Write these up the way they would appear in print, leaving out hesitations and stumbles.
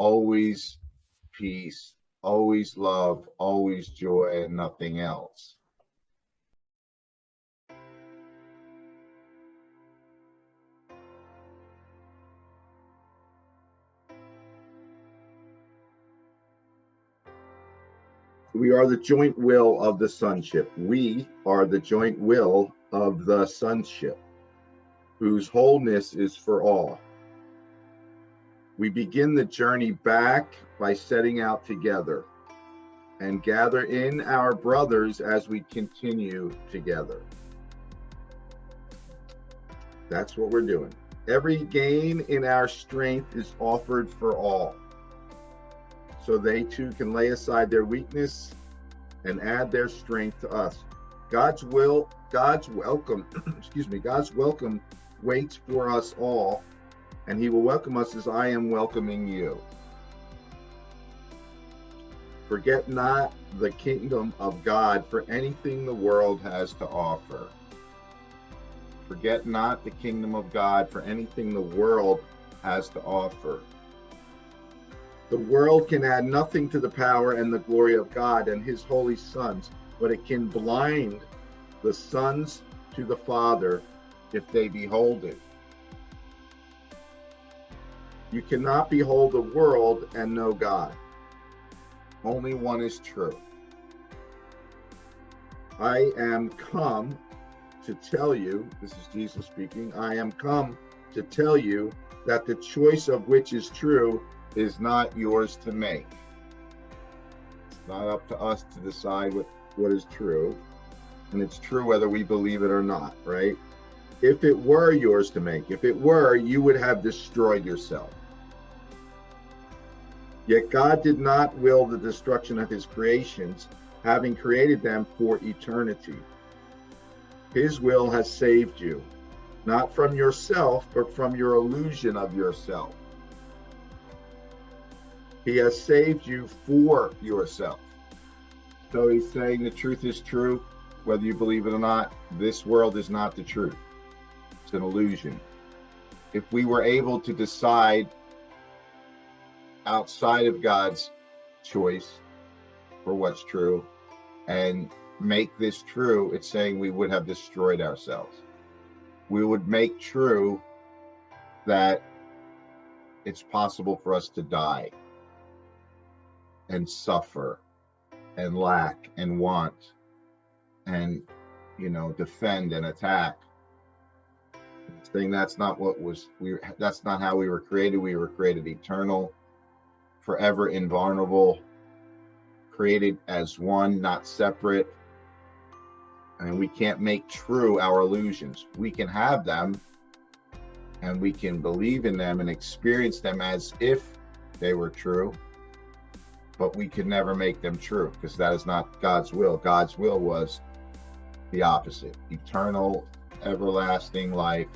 always peace, always love, always joy, and nothing else. We are the joint will of the sonship. We are the joint will of the sonship, whose wholeness is for all. We begin the journey back by setting out together and gather in our brothers as we continue together. That's what we're doing. Every gain in our strength is offered for all, so they too can lay aside their weakness and add their strength to us. God's welcome, God's welcome waits for us all, and he will welcome us as I am welcoming you. Forget not the kingdom of God for anything the world has to offer. Forget not the kingdom of God for anything the world has to offer. The world can add nothing to the power and the glory of God and his holy sons, but it can blind the sons to the Father if they behold it. You cannot behold the world and know God. Only one is true. I am come to tell you, this is Jesus speaking, I am come to tell you that the choice of which is true is not yours to make. It's not up to us to decide what is true, and it's true whether we believe it or not, right? If it were yours to make, if it were, you would have destroyed yourself. Yet God did not will the destruction of his creations, having created them for eternity. His will has saved you, not from yourself, but from your illusion of yourself. He has saved you for yourself. So he's saying the truth is true, whether you believe it or not. This world is not the truth. It's an illusion. If we were able to decide outside of God's choice for what's true and make this true, it's saying we would have destroyed ourselves. We would make true that it's possible for us to die and suffer and lack and want and, defend and attack. Saying that's not that's not how we were created. We were created eternal, forever invulnerable, created as one, not separate. And we can't make true our illusions. We can have them and we can believe in them and experience them as if they were true, but we could never make them true because that is not God's will. God's will was the opposite: eternal, everlasting life,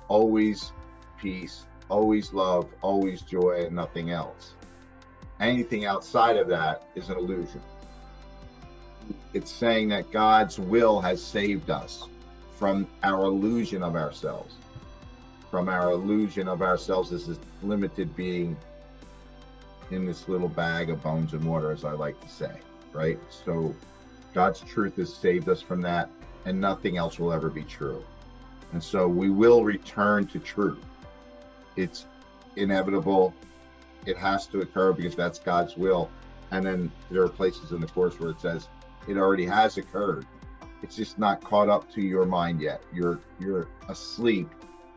always peace, always love, always joy, and nothing else. Anything outside of that is an illusion. It's saying that God's will has saved us from our illusion of ourselves, as this limited being in this little bag of bones and water, as I like to say, right? So God's truth has saved us from that, and nothing else will ever be true. And so we will return to truth. It's inevitable. It has to occur because that's God's will. And then there are places in the Course where it says it already has occurred. It's just not caught up to your mind yet. You're asleep,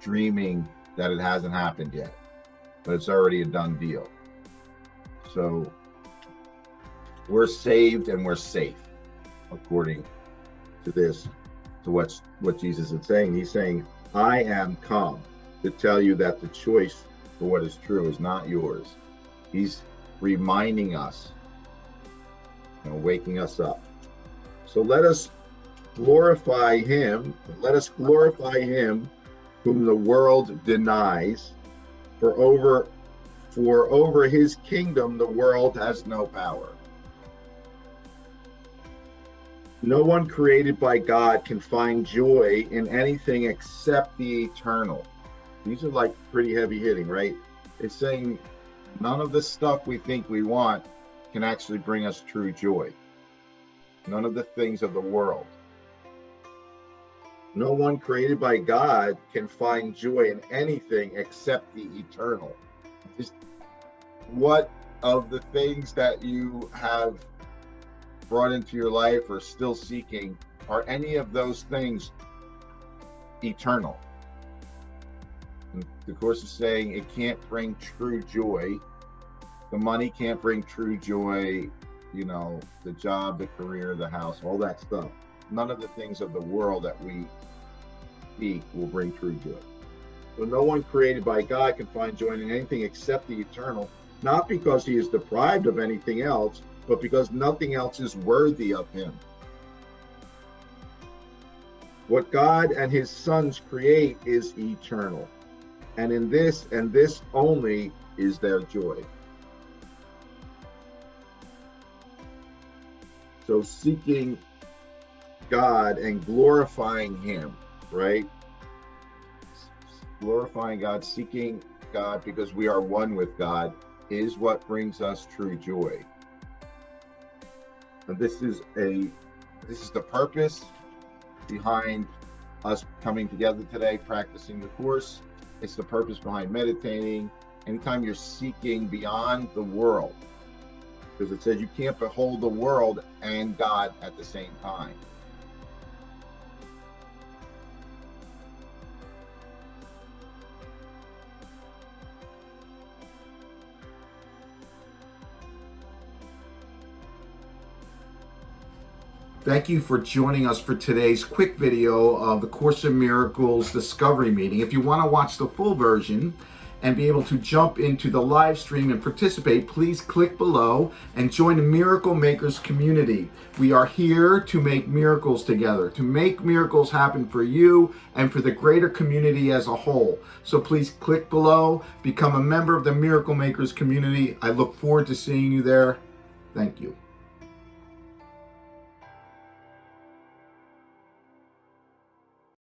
dreaming that it hasn't happened yet, but it's already a done deal. So we're saved and we're safe, according to this, to what Jesus is saying. He's saying, I am come to tell you that the choice for what is true is not yours. He's reminding us, waking us up. So let us glorify him. Let us glorify him whom the world denies, for over his kingdom the world has no power. No one created by God can find joy in anything except the eternal. These are like pretty heavy hitting, right? It's saying None of the stuff we think we want can actually bring us true joy. None of the things of the world. No one created by God can find joy in anything except the eternal. Just what of the things that you have brought into your life or still seeking, are any of those things eternal? And the Course is saying it can't bring true joy. The money can't bring true joy, the job, the career, the house, all that stuff. None of the things of the world that we seek will bring true joy. So no one created by God can find joy in anything except the eternal, not because he is deprived of anything else, but because nothing else is worthy of him. What God and his sons create is eternal, and in this and this only is their joy. So seeking God and glorifying him, right? Glorifying God, seeking God because we are one with God is what brings us true joy. And this is the purpose behind us coming together today, practicing the Course. It's the purpose behind meditating. Anytime you're seeking beyond the world, because it says you can't behold the world and God at the same time. Thank you for joining us for today's quick video of the Course in Miracles Discovery Meeting. If you want to watch the full version and be able to jump into the live stream and participate, please click below and join the Miracle Makers community. We are here to make miracles together, to make miracles happen for you and for the greater community as a whole. So please click below, become a member of the Miracle Makers community. I look forward to seeing you there. Thank you.